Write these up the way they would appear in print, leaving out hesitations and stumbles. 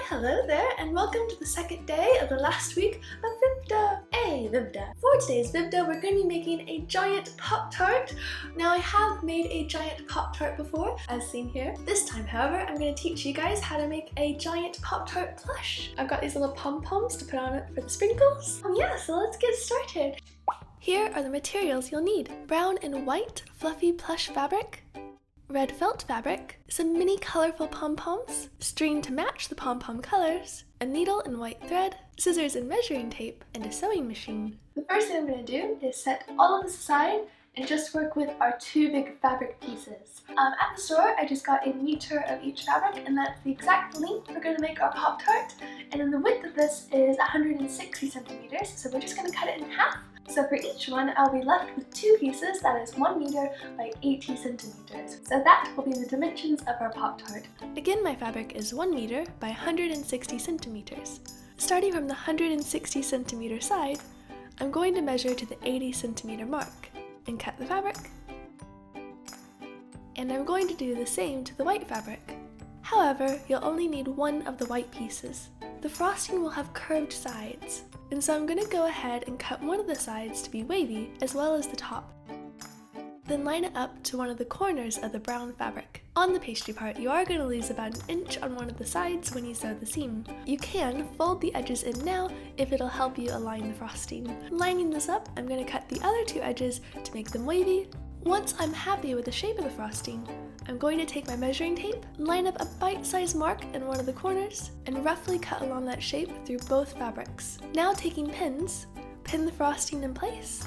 hello there, and welcome to the second day of the last week of VEBDA. VEBDA. For today's VEBDA, we're going to be making a giant Pop Tart. Now, I have made a giant Pop Tart before, as seen here. This time, however, I'm going to teach you guys how to make a giant Pop Tart plush. I've got these little pom-poms to put on it for the sprinkles. So let's get started. Here are the materials you'll need. Brown and white fluffy plush fabric, red felt fabric, some mini colorful pom-poms, string to match the pom-pom colors, a needle and white thread, scissors and measuring tape, and a sewing machine. The first thing I'm going to do is set all of this aside and just work with our two big fabric pieces. At the store, I just got a meter of each fabric, and that's the exact length we're going to make our Pop Tart. And then the width of this is 160 centimeters, so we're just going to cut it in half. So for each one, I'll be left with two pieces that is 1 meter by 80 centimeters. So that will be the dimensions of our Pop Tart. Again, my fabric is 1 meter by 160 centimeters. Starting from the 160 centimeter side, I'm going to measure to the 80 centimeter mark and cut the fabric. And I'm going to do the same to the white fabric. However, you'll only need one of the white pieces. The frosting will have curved sides, and so I'm going to go ahead and cut one of the sides to be wavy as well as the top. Then line it up to one of the corners of the brown fabric. On the pastry part, you are going to lose about 1 inch on one of the sides when you sew the seam. You can fold the edges in now if it'll help you align the frosting. Lining this up, I'm going to cut the other two edges to make them wavy. Once I'm happy with the shape of the frosting, I'm going to take my measuring tape, line up a bite-sized mark in one of the corners, and roughly cut along that shape through both fabrics. Now taking pins, pin the frosting in place.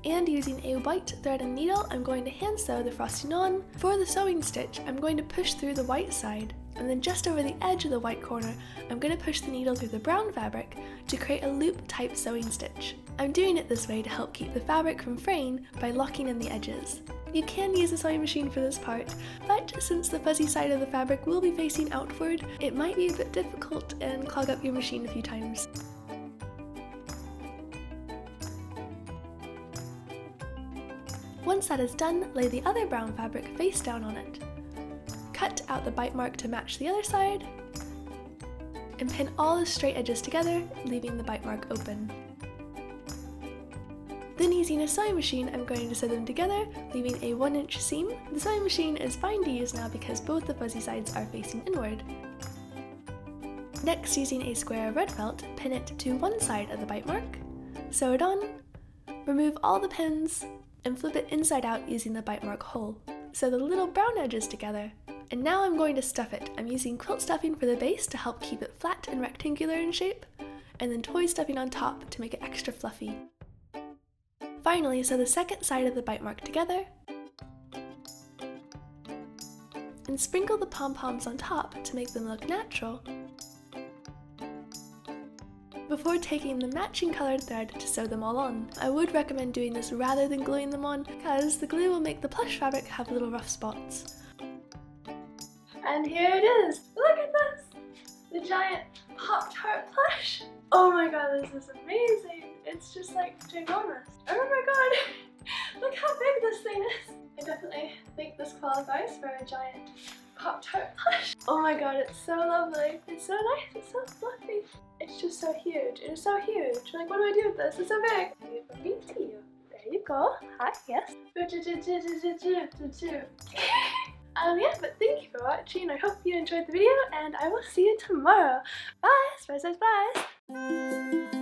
And using a white thread and needle, I'm going to hand sew the frosting on. For the sewing stitch, I'm going to push through the white side, and then just over the edge of the white corner, I'm going to push the needle through the brown fabric to create a loop-type sewing stitch. I'm doing it this way to help keep the fabric from fraying by locking in the edges. You can use a sewing machine for this part, but since the fuzzy side of the fabric will be facing outward, it might be a bit difficult and clog up your machine a few times. Once that is done, lay the other brown fabric face down on it. Cut out the bite mark to match the other side, and pin all the straight edges together, leaving the bite mark open. Then using a sewing machine, I'm going to sew them together, leaving a 1-inch seam. The sewing machine is fine to use now because both the fuzzy sides are facing inward. Next, using a square of red felt, pin it to one side of the bite mark, sew it on, remove all the pins, and flip it inside out using the bite mark hole. Sew the little brown edges together. And now I'm going to stuff it. I'm using quilt stuffing for the base to help keep it flat and rectangular in shape, and then toy stuffing on top to make it extra fluffy. Finally, sew the second side of the bite mark together, and sprinkle the pom-poms on top to make them look natural, before taking the matching colored thread to sew them all on. I would recommend doing this rather than gluing them on, because the glue will make the plush fabric have little rough spots. And here it is! Look at this! The giant Pop Tart plush! Oh my god, this is amazing! It's just like ginormous. Oh my god! Look how big this thing is! I definitely think this qualifies for a giant Pop Tart plush. Oh my god, it's so lovely. It's so nice, it's so fluffy. It's just so huge. It is so huge. Like, what do I do with this? It's so big. There you go. Hi, yes. Yeah, but thank you for watching. I hope you enjoyed the video, and I will see you tomorrow. Bye! Bye, bye, bye!